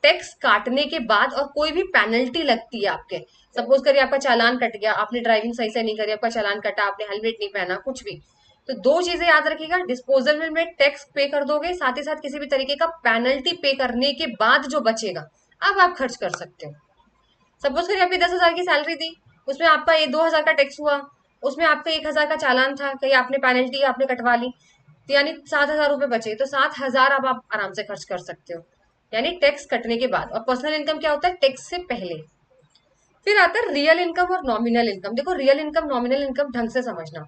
Speaker 1: टैक्स काटने के बाद और कोई भी पेनल्टी लगती है आपके, सपोज करिए आपका चालान कट गया, आपने ड्राइविंग सही से नहीं करी, आपका चालान कटा, आपने हेलमेट नहीं पहना, कुछ भी, तो दो चीजें याद रखिएगा, डिस्पोजल में टैक्स पे कर दोगे, साथ ही साथ किसी भी तरीके का पेनल्टी पे करने के बाद जो बचेगा अब आप खर्च कर सकते हो। सपोज करिए आपकी 10,000 की सैलरी थी, उसमें आपका ये 2,000 का टैक्स हुआ, उसमें आपका 1,000 का चालान था, कहीं आपने पेनल्टी आपने कटवा ली, तो यानी 7,000 रुपए बचे, तो 7,000 अब आप आराम से खर्च कर सकते हो, यानी टैक्स कटने के बाद। और पर्सनल इनकम क्या होता है, टैक्स से पहले। फिर आता है रियल इनकम और नॉमिनल इनकम। देखो रियल इनकम नॉमिनल इनकम ढंग से समझना।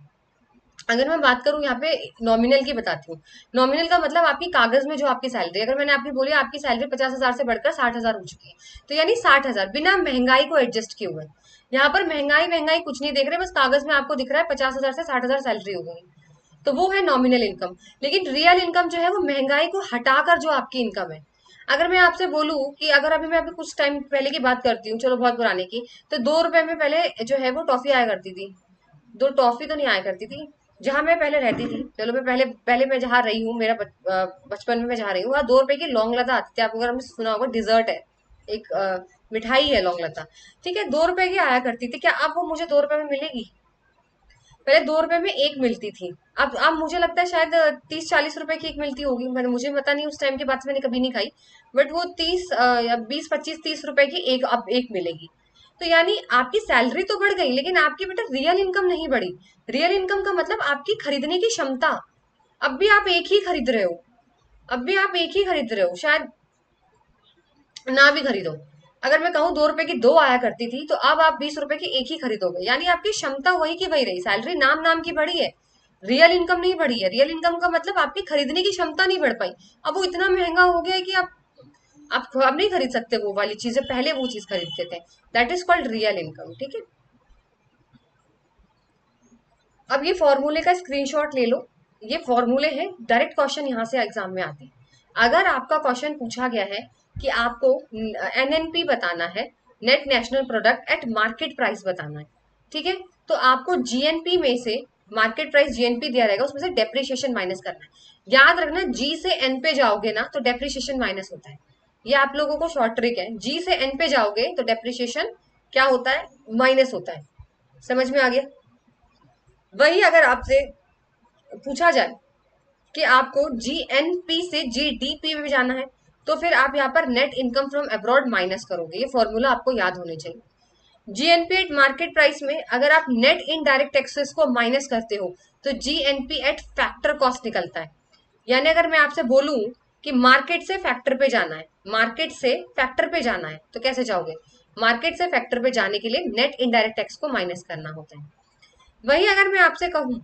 Speaker 1: अगर मैं बात करूं यहाँ पे नॉमिनल की बताती हूँ, नॉमिनल का मतलब आपकी कागज में जो आपकी सैलरी, अगर मैंने आपकी बोली आपकी सैलरी 50,000 से बढ़कर 60,000 हो चुकी है, तो यानी 60,000 बिना महंगाई को एडजस्ट किए हुए। यहाँ पर महंगाई महंगाई कुछ नहीं देख रहे, बस कागज में आपको दिख रहा है 50,000 से 60,000 सैलरी हो गई, तो वो है नॉमिनल इनकम। लेकिन रियल इनकम जो है वो महंगाई को हटाकर जो आपकी इनकम है। अगर मैं आपसे बोलूं कि अगर अभी मैं अभी कुछ टाइम पहले की बात करती हूँ, चलो बहुत पुराने की, तो 2 रुपए में पहले जो है वो टॉफी आया करती थी, दो टॉफी तो नहीं आया करती थी, जहां मैं पहले रहती थी, चलो मैं पहले पहले मैं जहाँ रही हूँ, मेरा बचपन में मैं जहाँ रही हूँ, वहाँ 2 रुपए की लौंग लता आती थी, आपको अगर हमने सुना होगा, डिजर्ट है, एक मिठाई है लौंग लता। ठीक है, 2 रुपए की आया करती थी, क्या अब वो मुझे 2 रुपए में मिलेगी? पहले 2 रुपए में एक मिलती थी, अब मुझे लगता है शायद 30-40 रुपए की एक मिलती होगी, मैंने मुझे पता नहीं, उस टाइम के बाद से मैंने कभी नहीं खाई, बट वो 30 या 20-25-30 रुपए की एक अब एक मिलेगी। तो यानी आपकी सैलरी तो बढ़ गई, लेकिन आपकी बेटा रियल इनकम नहीं बढ़ी। रियल इनकम का मतलब आपकी खरीदने की क्षमता, अब भी आप एक ही खरीद रहे हो, अब भी आप एक ही खरीद रहे हो, शायद ना भी खरीदो। अगर मैं कहूँ 2 रुपए की दो आया करती थी, तो अब आप 20 रुपए की एक ही खरीदोगे, यानी आपकी क्षमता वही की वही रही, सैलरी नाम नाम की बढ़ी है, रियल इनकम नहीं बढ़ी है। रियल इनकम का मतलब आपकी खरीदने की क्षमता नहीं बढ़ पाई, अब वो इतना महंगा हो गया है कि आप अब नहीं खरीद सकते वो वाली चीजें, पहले वो चीज खरीदते थे, that is called real income. ठीक है, अब ये फॉर्मूले का स्क्रीनशॉट ले लो, ये फॉर्मूले हैं, डायरेक्ट क्वेश्चन यहाँ से एग्जाम में आते हैं। अगर आपका क्वेश्चन पूछा गया है कि आपको एनएनपी बताना है, net national product at market price बताना है, ठीक है, तो आपको जीएनपी में से, मार्केट प्राइस जीएनपी दिया रहेगा, उसमें से डेप्रिसिएशन माइनस करना है। याद रखना, जी से एन पे जाओगे ना तो डेप्रिसिएशन माइनस होता है, ये आप लोगों को शॉर्ट ट्रिक है, जी से एन पे जाओगे तो डेप्रिसिएशन क्या होता है, माइनस होता है। समझ में आ गया? वही अगर आपसे पूछा जाए कि आपको जीएनपी से जीडीपी में जाना है, तो फिर आप यहाँ पर net income from abroad minus करोगे, ये फॉर्मूला आपको याद होने चाहिए। जीएनपी एट मार्केट प्राइस में अगर आप नेट इनडायरेक्ट टैक्सेस को माइनस करते हो, तो जीएनपी एट फैक्टर कॉस्ट निकलता है। यानी अगर मैं आपसे बोलूं कि मार्केट से फैक्टर पे जाना है, मार्केट से फैक्टर पे जाना है, तो कैसे जाओगे? मार्केट से फैक्टर पे जाने के लिए नेट इनडायरेक्ट टैक्स को माइनस करना होता है। वही अगर मैं आपसे कहूं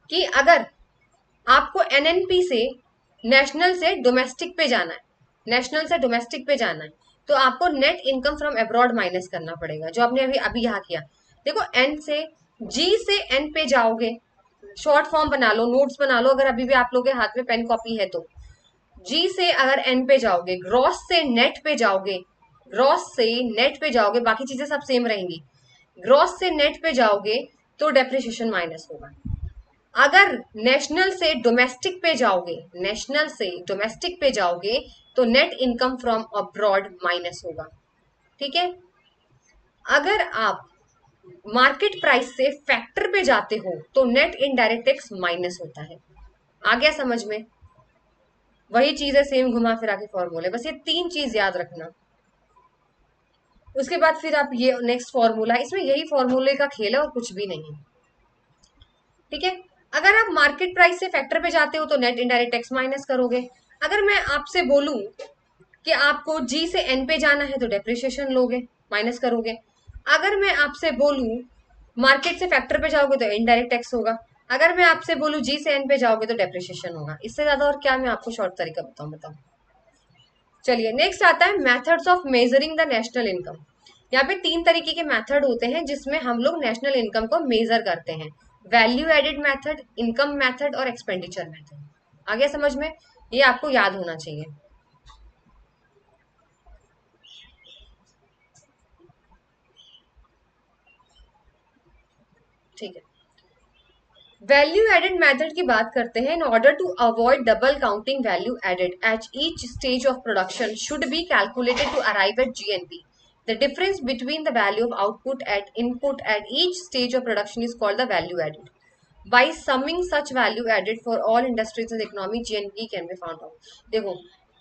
Speaker 1: कि अगर आपको एनएनपी से, नेशनल से डोमेस्टिक पे जाना है, नेशनल से डोमेस्टिक पे जाना है, तो आपको net income from abroad minus करना पड़ेगा, जो आपने अभी अभी यहाँ किया। देखो एन से, जी से एन पे जाओगे, शॉर्ट फॉर्म बना लो, नोट्स बना लो, अगर अभी भी आप लोगों के हाथ में पेन कॉपी है तो। जी से अगर एन पे जाओगे, ग्रॉस से नेट पे जाओगे, ग्रॉस से नेट पे जाओगे, बाकी चीजें सब सेम रहेंगी, ग्रॉस से नेट पे जाओगे तो डेप्रिसिएशन माइनस होगा। अगर नेशनल से डोमेस्टिक पे जाओगे, नेशनल से डोमेस्टिक पे जाओगे, तो net income from abroad minus होगा। ठीक है, अगर आप मार्केट प्राइस से फैक्टर पे जाते हो तो नेट इनडायरेक्ट टैक्स माइनस होता है। आ गया समझ में? वही चीज है, सेम घुमा फिरा के फॉर्मूले, बस ये तीन चीज याद रखना। उसके बाद फिर आप ये नेक्स्ट फॉर्मूला, इसमें यही फॉर्मूले का खेल है और कुछ भी नहीं है। ठीक है, अगर आप मार्केट प्राइस से फैक्टर पे जाते हो तो नेट इनडायरेक्ट टैक्स माइनस करोगे। अगर मैं आपसे बोलूं कि आपको जी से एन पे जाना है तो डेप्रिसिएशन लोगे, माइनस करोगे। अगर मैं आपसे बोलूं मार्केट से फैक्टर पे जाओगे तो इनडायरेक्ट टैक्स होगा। अगर मैं आपसे बोलूं जी से एन पे जाओगे तो डेप्रिसिएशन होगा। इससे ज्यादा और क्या मैं आपको शॉर्ट तरीका बताऊं, बताओ। चलिए नेक्स्ट आता है methods of measuring the national income. यहाँ पे तीन तरीके के मेथड होते हैं जिसमें हम लोग नेशनल इनकम को मेजर करते हैं। Value added method, income method और एक्सपेंडिचर मेथड। आ गया समझ में? ये आपको याद होना चाहिए। ठीक है, वैल्यू एडेड मेथड की बात करते हैं। In order to avoid double counting, value added at each stage of production should be calculated to arrive at GNP. The difference between the value of output at input at each stage of production is called the value added. By summing such value added for all industries in the economy, GNP can be found out. देखो,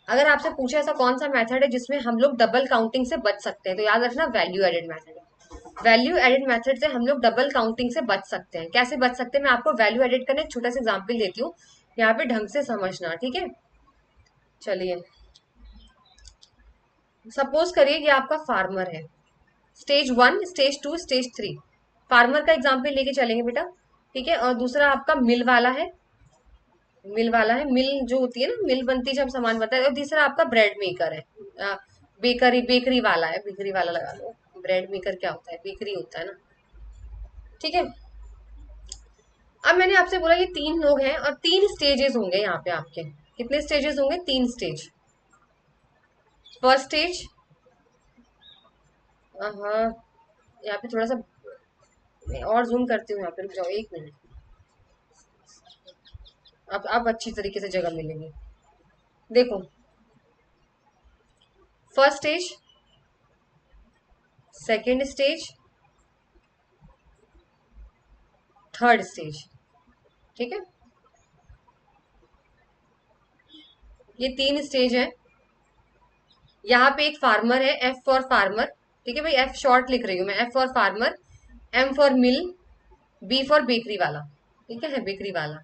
Speaker 1: अगर आपसे पूछे ऐसा कौन सा मेथड है जिसमें हम लोग डबल काउंटिंग से बच सकते हैं, तो याद रखना वैल्यू एडेड मेथड है। वैल्यू एडेड मेथड से हम लोग डबल काउंटिंग से बच सकते हैं। कैसे बच सकते हैं, मैं आपको वैल्यू एडेड करने एक छोटा सा एग्जाम्पल देती हूँ, यहाँ पे ढंग से समझना। ठीक है, चलिए सपोज करिए कि आपका फार्मर है, स्टेज 1, स्टेज 2, स्टेज 3। फार्मर का एग्जाम्पल लेके चलेंगे बेटा। ठीक है, और दूसरा आपका मिल वाला है, मिल वाला है, मिल जो होती है ना, मिल बनती है जब सामान बनता है। और तीसरा आपका ब्रेड मेकर है, बेकरी, बेकरी वाला है, बेकरी वाला लगा लो। ब्रेड मेकर क्या होता है, बेकरी होता है ना। ठीक है, अब मैंने आपसे बोला ये तीन लोग हैं और तीन स्टेजेस होंगे यहाँ पे आपके। कितने स्टेजेस होंगे? तीन स्टेज। फर्स्ट स्टेज, हाँ, यहाँ पे थोड़ा सा मैं और जूम करती हूँ, यहाँ पे रुक जाओ एक मिनट। अब अच्छी तरीके से जगह मिलेगी। देखो, first stage, second stage, third stage. ठीक है, ये तीन स्टेज है। यहाँ पे एक फार्मर है, एफ फॉर फार्मर। ठीक है भाई, एफ शॉर्ट लिख रही हूँ मैं, F for farmer, M for mill, B for bakery वाला। ठीक है, बेकरी वाला।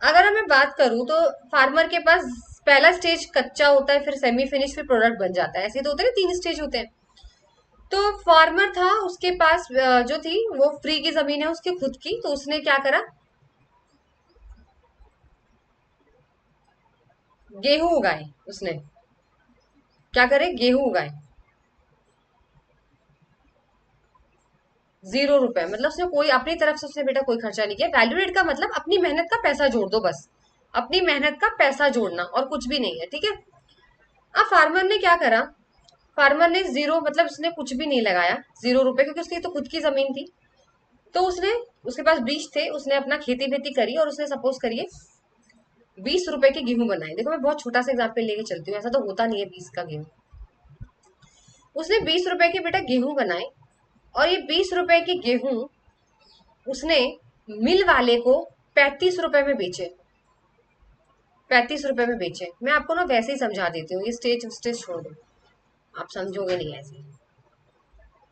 Speaker 1: अगर मैं बात करूं तो फार्मर के पास पहला स्टेज कच्चा होता है, फिर सेमी फिनिश, फिर प्रोडक्ट बन जाता है। ऐसे तो होते हैं, तीन स्टेज होते हैं। तो फार्मर था, उसके पास जो थी वो फ्री की जमीन है उसकी खुद की, तो उसने क्या करा, गेहूं उगाए। उसने क्या करे, गेहूं उगाए। 0 रुपए, मतलब उसने कोई अपनी तरफ से उसने बेटा कोई खर्चा नहीं किया। वैल्यूएड का मतलब अपनी मेहनत का पैसा जोड़ दो, बस अपनी मेहनत का पैसा जोड़ना और कुछ भी नहीं है। ठीक है, अब फार्मर ने क्या करा, फार्मर ने जीरो, मतलब उसने कुछ भी नहीं लगाया, 0 रुपए, क्योंकि उसकी तो खुद की जमीन थी। तो उसने, उसके पास बीज थे, उसने अपना खेती वेती करी और उसने सपोज करिए 20 रुपए के गेहूं बनाए। देखो मैं बहुत छोटा सा एग्जाम्पल लेके चलती हूँ, ऐसा तो होता नहीं है 20 का गेहूं। उसने 20 रुपए के बेटा गेहूं बनाए, और ये 20 रुपए के गेहूं उसने मिल वाले को 35 रुपए में बेचे। 35 रुपए में बेचे। मैं आपको ना वैसे ही समझा देती हूँ, ये स्टेज स्टेज छोड़ दो, आप समझोगे नहीं ऐसे।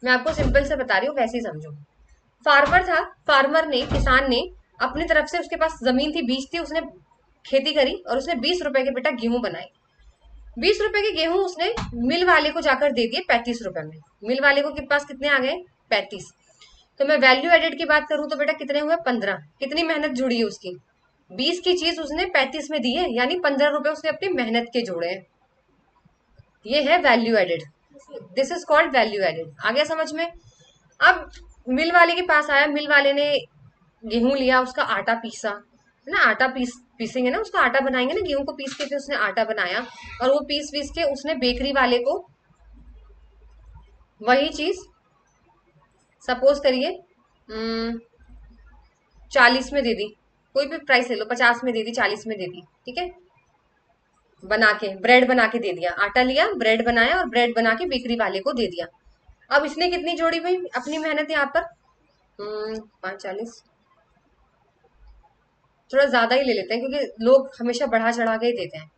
Speaker 1: मैं आपको सिंपल से बता रही हूँ, वैसे ही समझो। फार्मर था, फार्मर ने, किसान ने अपनी तरफ से, उसके पास जमीन थी, बीज थी, उसने खेती करी और उसने 20 रुपए के बेटा गेहूं बनाए। 20 रुपए के गेहूं उसने मिल वाले को जाकर दे दिए 35 रुपए में। मिल वाले को के पास कितने आ गए, 35। तो मैं वैल्यू एडेड की बात करूं तो बेटा कितने हुए, 15। कितनी मेहनत जुड़ी है उसकी, 20 की चीज उसने 35 में दी है, यानी 15 रुपए उसने अपनी मेहनत के जोड़े हैं। ये है value added, this is called value added. आ गया समझ में? अब मिल वाले के पास आया, मिल वाले ने गेहूं लिया, उसका आटा पीसा, है ना, आटा पीसेंगे ना, उसका आटा बनाएंगे ना, गेहूं को पीस के फिर उसने आटा बनाया, और वो पीस पीस के उसने बेकरी वाले को वही चीज, सपोज करिए 40 में दे दी, कोई भी प्राइस ले लो, 50 में दे दी, 40 में दे दी। ठीक है, बना के ब्रेड बना के दे दिया, आटा लिया, ब्रेड बनाया और ब्रेड बना के बेकरी वाले को दे दिया। अब इसने कितनी जोड़ी भाई अपनी मेहनत यहाँ पर? 540, थोड़ा ज्यादा ही ले लेते हैं क्योंकि लोग हमेशा बढ़ा चढ़ा के ही देते हैं।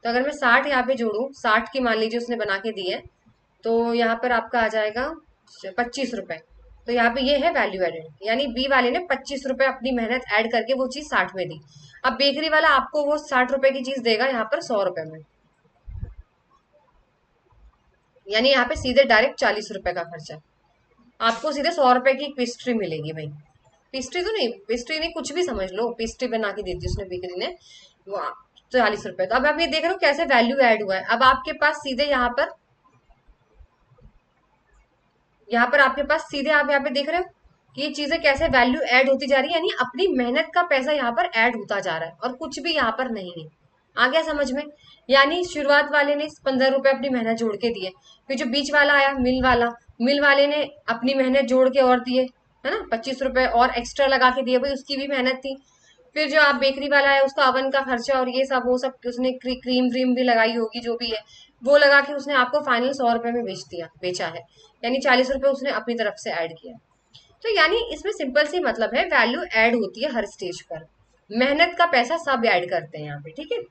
Speaker 1: तो अगर मैं 60 यहाँ पे जोड़ू, 60 की मान लीजिए उसने बना के दी है, तो यहाँ पर आपका आ जाएगा 25 रुपए। तो यहाँ पे ये है वैल्यू एडेड, यानी बी वाले ने 25 रुपए अपनी मेहनत ऐड करके वो चीज 60 में दी। अब बेकरी वाला आपको वो 60 रुपए की चीज देगा यहाँ पर 100 रुपए में, यानी यहाँ पे सीधे डायरेक्ट 40 रुपए का खर्चा। आपको सीधे 100 रुपए की पेस्ट्री मिलेगी भाई। पेस्ट्री तो नहीं, पेस्ट्री नहीं, कुछ भी समझ लो, पेस्ट्री बना के दी थी उसने बेकरी ने, वो 40 रुपए। तो अब आप ये देख रहे हो कैसे वैल्यू ऐड हुआ है। अब आपके पास सीधे यहाँ पर, आपके पास सीधे आप यहाँ पे देख रहे हो कि ये चीजें कैसे वैल्यू ऐड होती जा रही है, यानी अपनी मेहनत का पैसा यहाँ पर ऐड होता जा रहा है और कुछ भी यहाँ पर नहीं है। आ गया समझ में? यानी शुरुआत वाले ने 15 रुपए अपनी मेहनत जोड़ के दिए, फिर जो बीच वाला आया मिल वाला, मिल वाले ने अपनी मेहनत जोड़ के और दिए, है ना, 25 रुपए और एक्स्ट्रा लगा के दिए, भाई उसकी भी मेहनत थी। फिर जो आप बेकरी वाला है उसका अवन का खर्चा और ये सब वो सब उसने क्रीम व्रीम भी लगाई होगी जो भी है, वो लगा के उसने आपको फाइनल 100 रुपए में बेचा है, यानी 40 रुपए उसने अपनी तरफ से ऐड किया। तो यानी इसमें सिंपल सी मतलब है, वैल्यू ऐड होती है हर स्टेज पर, मेहनत का पैसा सब ऐड करते हैं यहाँ पे, ठीक है।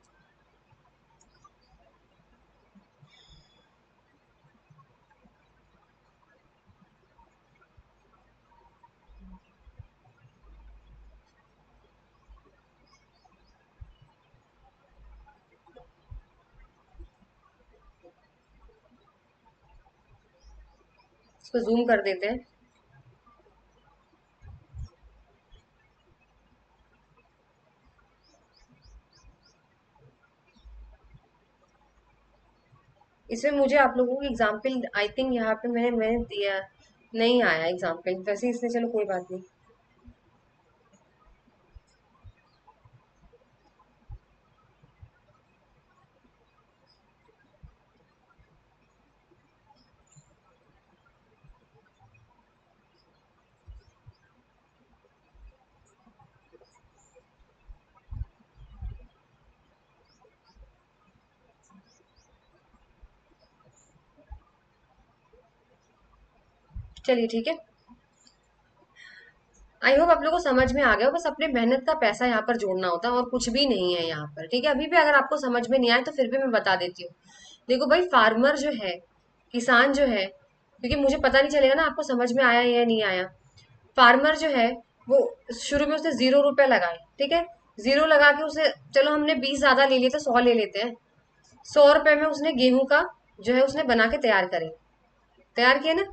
Speaker 1: इसको जूम कर देते हैं। इसमें मुझे आप लोगों को एग्जाम्पल आई थिंक यहाँ पे मैंने दिया नहीं आया एग्जाम्पल, वैसे इसने, चलो कोई बात नहीं। चलिए ठीक है, आई होप आप लोगों को समझ में आ गया हो। बस अपने मेहनत का पैसा यहाँ पर जोड़ना होता है और कुछ भी नहीं है यहाँ पर, ठीक है। अभी भी अगर आपको समझ में नहीं आए तो फिर भी मैं बता देती हूँ। देखो भाई, फार्मर जो है, किसान जो है, क्योंकि मुझे पता नहीं चलेगा ना आपको समझ में आया या नहीं आया। फार्मर जो है वो शुरू में उसने 0 रुपए लगाए, ठीक है, 0 लगा के उसे, चलो हमने 20 ज्यादा ले लिए तो 100 ले लेते हैं, 100 रुपए में उसने गेहूं का जो है उसने बना के तैयार किए ना,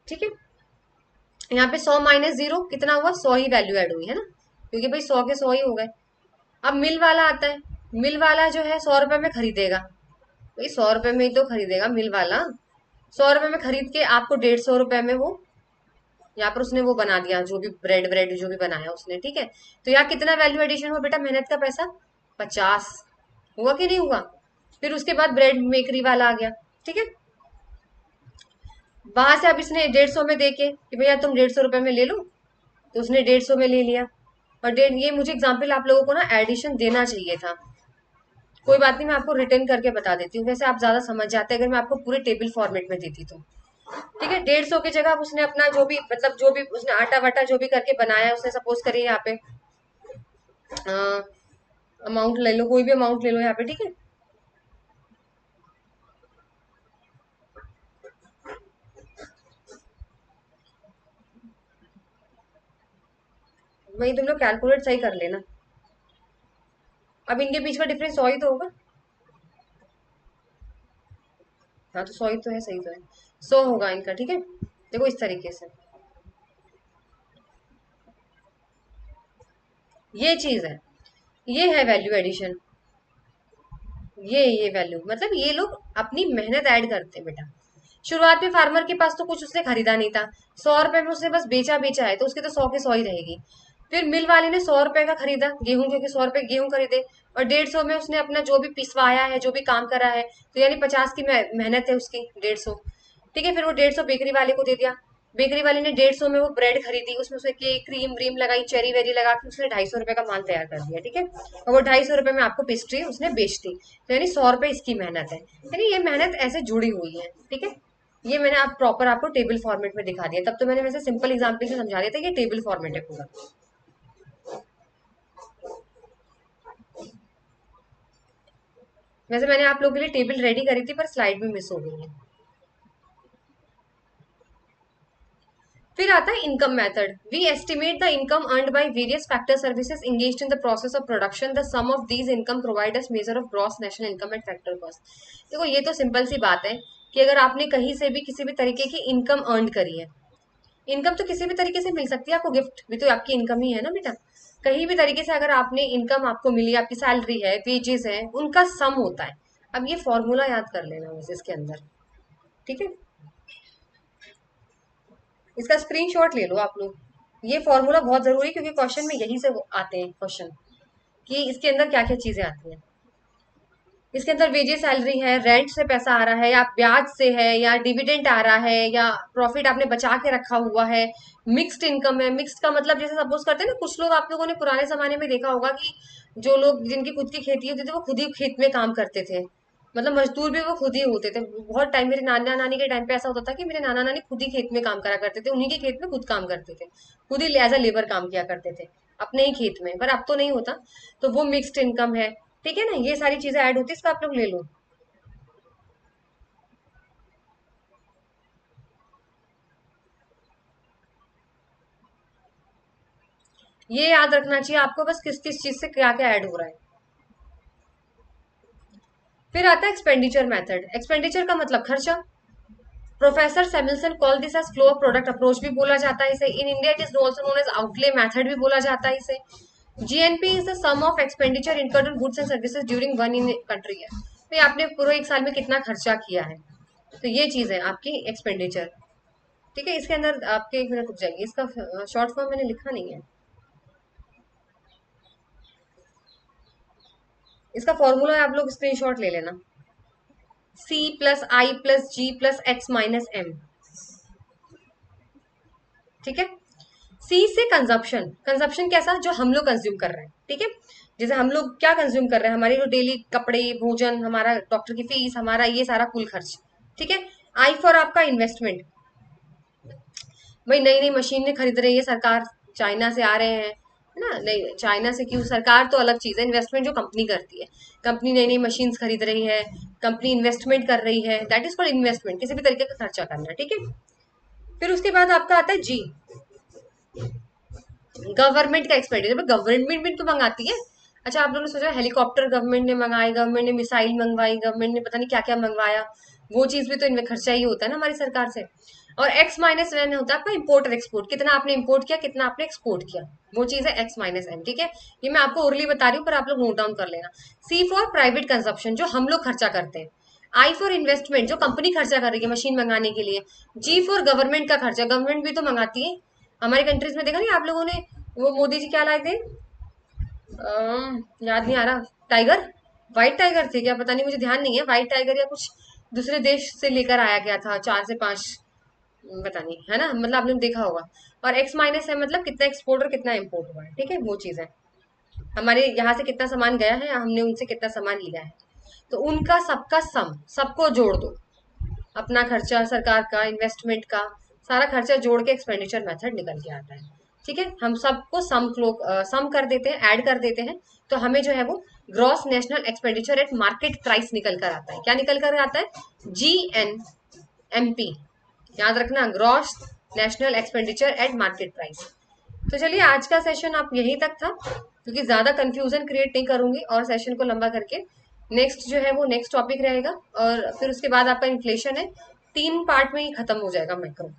Speaker 1: ठीक है। यहाँ पे 100 - 0 कितना हुआ, 100 ही वैल्यू ऐड हुई है ना, क्योंकि भाई 100 के 100 ही हो गए। अब मिल वाला आता है, मिल वाला जो है 100 रुपए में खरीदेगा, भाई 100 रुपए में ही तो खरीदेगा मिल वाला। 100 रुपए में खरीद के आपको 150 रुपए में वो यहाँ पर उसने वो बना दिया, जो भी ब्रेड ब्रेड जो भी बनाया उसने, ठीक है। तो यहाँ कितना वैल्यू एडिशन हुआ बेटा, मेहनत का पैसा 50 हुआ कि नहीं हुआ। फिर उसके बाद ब्रेड बेकरी वाला आ गया, ठीक है। वहां से अब इसने 150 में देके कि भैया तुम 150 रुपए में ले लो, तो उसने 150 में ले लिया। और डेढ़, ये मुझे एग्जाम्पल आप लोगों को ना एडिशन देना चाहिए था, कोई बात नहीं, मैं आपको रिटर्न करके बता देती हूँ, वैसे आप ज्यादा समझ जाते अगर मैं आपको पूरे टेबल फॉर्मेट में देती तो। ठीक है, 150 की जगह अब उसने अपना जो भी, मतलब जो भी उसने आटा वाटा जो भी करके बनाया है, उसने सपोज करिए यहाँ पे अमाउंट ले लो, कोई भी अमाउंट ले लो यहाँ पे, ठीक है। वही तुम लोग कैलकुलेट सही कर लेना। अब इनके बीच का डिफरेंस 100 ही तो होगा। हाँ तो 100 ही तो है, सही तो है, 100 होगा इनका, ठीक है। देखो इस तरीके से ये चीज है, ये है वैल्यू एडिशन। ये वैल्यू मतलब ये लोग अपनी मेहनत ऐड करते हैं बेटा। शुरुआत में फार्मर के पास तो कुछ उसने खरीदा नहीं था, 100 रुपए में उसने बस बेचा बेचा है, तो उसके तो 100 के 100 ही रहेगी। फिर मिल वाले ने 100 रुपए का खरीदा गेहूं, क्योंकि 100 रुपए गेहूं खरीदे, और 150 में उसने अपना जो भी पिसवाया है, जो भी काम करा है, तो यानी 50 की मेहनत है उसकी 150, ठीक है। फिर वो 150 बेकरी वाले को दे दिया, बेकरी वाले ने 150 में वो ब्रेड खरीदी, उसमें उसने केक क्रीम व्रीम लगाई, चेरी वेरी लगा के उसने 250 रुपए का माल तैयार कर दिया, ठीक है। और वो 250 रुपए में आपको पेस्ट्री उसने बेच दी, तो यानी 100 रुपए इसकी मेहनत है, यानी ये मेहनत ऐसे जुड़ी हुई है, ठीक है। ये मैंने आप प्रॉपर आपको टेबल फॉर्मेट में दिखा दिया, तब तो मैंने वैसे सिंपल एग्जाम्पल से समझा दिया था, ये टेबल फॉर्मेट है पूरा। वैसे मैंने आप लोगों के लिए टेबल रेडी करी थी पर स्लाइड में मिस हो गई है। फिर आता है income method. We estimate the income earned by various factor services engaged in the process of production, the sum of these income provide us measure of gross national income at factor cost. देखो ये तो सिंपल सी बात है कि अगर आपने कहीं से भी किसी भी तरीके की इनकम अर्न करी है, इनकम तो किसी भी तरीके से मिल सकती है आपको, गिफ्ट भी तो आपकी इनकम ही है ना बेटा। कहीं भी तरीके से अगर आपने इनकम आपको मिली, आपकी सैलरी है, वेजेस है, उनका सम होता है। अब ये फॉर्मूला याद कर लेना बस इसके अंदर, ठीक है। इसका स्क्रीनशॉट ले लो आप लोग। ये फॉर्मूला बहुत जरूरी है क्योंकि क्वेश्चन में यही से आते हैं क्वेश्चन, कि इसके अंदर क्या क्या चीजें आती हैं। इसके अंदर वेजेस सैलरी है, रेंट से पैसा आ रहा है, या ब्याज से है, या डिविडेंड आ रहा है, या प्रॉफिट आपने बचा के रखा हुआ है, मिक्स्ड इनकम है। मिक्स्ड का मतलब जैसे सपोज करते हैं ना, कुछ लोग आप लोगों ने पुराने जमाने में देखा होगा कि जो लोग जिनकी खुद की खेती होती थी वो खुद ही खेत में काम करते थे, मतलब मजदूर भी वो खुद ही होते थे। बहुत टाइम मेरे नाना नानी के टाइम पे ऐसा होता था कि मेरे नाना नानी खुद ही खेत में काम करा करते थे, उन्हीं के खेत में खुद काम करते थे, खुद ही एज अ लेबर काम किया करते थे अपने ही खेत में, पर अब तो नहीं होता। तो वो मिक्स्ड इनकम है, ठीक है ना। ये सारी चीजें ऐड होती है, इसको आप लोग ले लो। ये याद रखना चाहिए आपको बस, किस किस चीज से क्या क्या ऐड हो रहा है। फिर आता है एक्सपेंडिचर मेथड। एक्सपेंडिचर का मतलब खर्चा। Professor Samuelson call this as flow of product approach भी बोला जाता है इसे। In India it is also known as outlay method भी बोला जाता है इसे। GNP is the sum of expenditure incurred on goods and services during one in country है। तो ये आपने पूरे एक साल में कितना खर्चा किया है, तो ये चीज है आपकी एक्सपेंडिचर, ठीक है। इसके अंदर आपके एक मिनट रुक जाइए, इसका शॉर्ट फॉर्म मैंने लिखा नहीं है। इसका फॉर्मूला आप लोग स्क्रीनशॉट ले लेना। सी प्लस आई प्लस जी प्लस एक्स माइनस एम, ठीक है। सी से कंजप्शन। कंजप्शन कैसा, जो हम लोग कंज्यूम कर रहे हैं, ठीक है। जैसे हम लोग क्या कंज्यूम कर रहे हैं, हमारी जो डेली कपड़े, भोजन, हमारा डॉक्टर की फीस, हमारा ये सारा कुल खर्च, ठीक है। आई फॉर आपका इन्वेस्टमेंट, भाई नई नई मशीनें खरीद रही है सरकार, चाइना से आ रहे हैं, है ना। नहीं, चाइना से क्यों, सरकार तो अलग चीज है, इन्वेस्टमेंट जो कंपनी करती है। कंपनी नई नई मशीन खरीद रही है, कंपनी इन्वेस्टमेंट कर रही है, दैट इज कॉल्ड इन्वेस्टमेंट, किसी भी तरीके का खर्चा करना, ठीक है। फिर उसके बाद आपका आता है जी, गवर्नमेंट का एक्सपेंडिचर। गवर्नमेंट भी तो मंगाती है। अच्छा, आप लोगों ने सोचा हेलीकॉप्टर गवर्नमेंट ने मंगाए, गवर्नमेंट ने मिसाइल मंगवाई, गवर्नमेंट ने पता नहीं क्या क्या मंगवाया, वो चीज भी तो इनमें खर्चा ही होता है ना हमारी सरकार से। और एक्स माइनस एन होता है आपका इम्पोर्ट और एक्सपोर्ट, कितना आपने इम्पोर्ट किया, कितना आपने एक्सपोर्ट किया, वो चीज है एक्स माइनस एन, ठीक है। ये मैं आपको ओरली बता रही हूँ पर आप लोग नोट डाउन कर लेना। सी फॉर प्राइवेट कंजप्शन, जो हम लोग खर्चा करते हैं। आई फॉर इन्वेस्टमेंट, जो कंपनी खर्चा कर रही है मशीन मंगाने के लिए। जी फॉर गवर्नमेंट का खर्चा, गवर्नमेंट भी तो मंगाती है। हमारी कंट्रीज में देखा नहीं आप लोगों ने, वो मोदी जी क्या लाए थे, याद नहीं आ रहा, टाइगर, व्हाइट टाइगर थे क्या, पता नहीं, मुझे ध्यान नहीं है, व्हाइट टाइगर या कुछ दूसरे देश से लेकर आया गया था, 4 से 5, पता नहीं, है ना, मतलब आपने देखा होगा। और एक्स माइनस है मतलब कितना एक्सपोर्ट और कितना इम्पोर्ट हुआ है, ठीक है, वो चीज है। हमारे यहाँ से कितना सामान गया है, हमने उनसे कितना सामान लिया है, तो उनका सबका सम, सबको जोड़ दो, अपना खर्चा, सरकार का, इन्वेस्टमेंट का, सारा खर्चा जोड़ के एक्सपेंडिचर मेथड निकल के आता है, ठीक है। हम सबको सम कर देते हैं, ऐड कर देते हैं, तो हमें जो है वो gross national expenditure eight market price निकल कर आता है। क्या निकल कर आता है, GNMP, याद रखना, gross national expenditure eight market price. तो चलिए आज का सेशन आप यहीं तक था, क्योंकि ज्यादा कंफ्यूजन क्रिएट नहीं करूंगी और सेशन को लंबा करके। नेक्स्ट जो है वो नेक्स्ट टॉपिक रहेगा, और फिर उसके बाद आपका इन्फ्लेशन है, 3 पार्ट में ही खत्म हो जाएगा मैक्रो।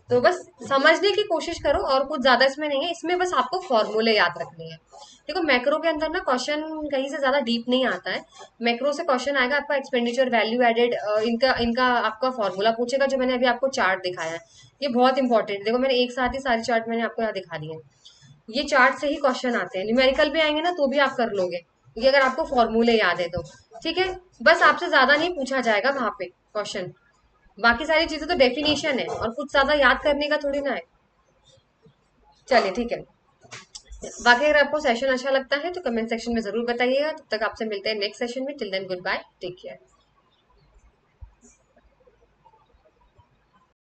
Speaker 1: तो बस समझने की कोशिश करो, और कुछ ज्यादा इसमें नहीं है, इसमें बस आपको फॉर्मूले याद रखने हैं। देखो मैक्रो के अंदर ना क्वेश्चन कहीं से ज्यादा डीप नहीं आता है। मैक्रो से क्वेश्चन आएगा आपका एक्सपेंडिचर, वैल्यू एडेड, इनका इनका आपका फॉर्मूला पूछेगा, जो मैंने अभी आपको चार्ट दिखाया है, ये बहुत इंपॉर्टेंट। देखो मैंने एक साथ ही सारे चार्ट मैंने आपको यहाँ दिखा दिए हैं। ये चार्ट से ही क्वेश्चन आते हैं, न्यूमेरिकल भी आएंगे ना तो भी आप कर लोगे, क्योंकि अगर आपको फॉर्मूले याद है तो, ठीक है। बस आपसे ज्यादा नहीं पूछा जाएगा वहां पे क्वेश्चन, बाकी सारी चीजें तो डेफिनेशन है, और कुछ ज्यादा याद करने का थोड़ी ना है। चलिए ठीक है। बाकी अगर आपको सेशन अच्छा लगता है तो कमेंट सेक्शन में जरूर बताइएगा। तब तक आपसे मिलते हैं नेक्स्ट सेशन में। Till then goodbye, take care.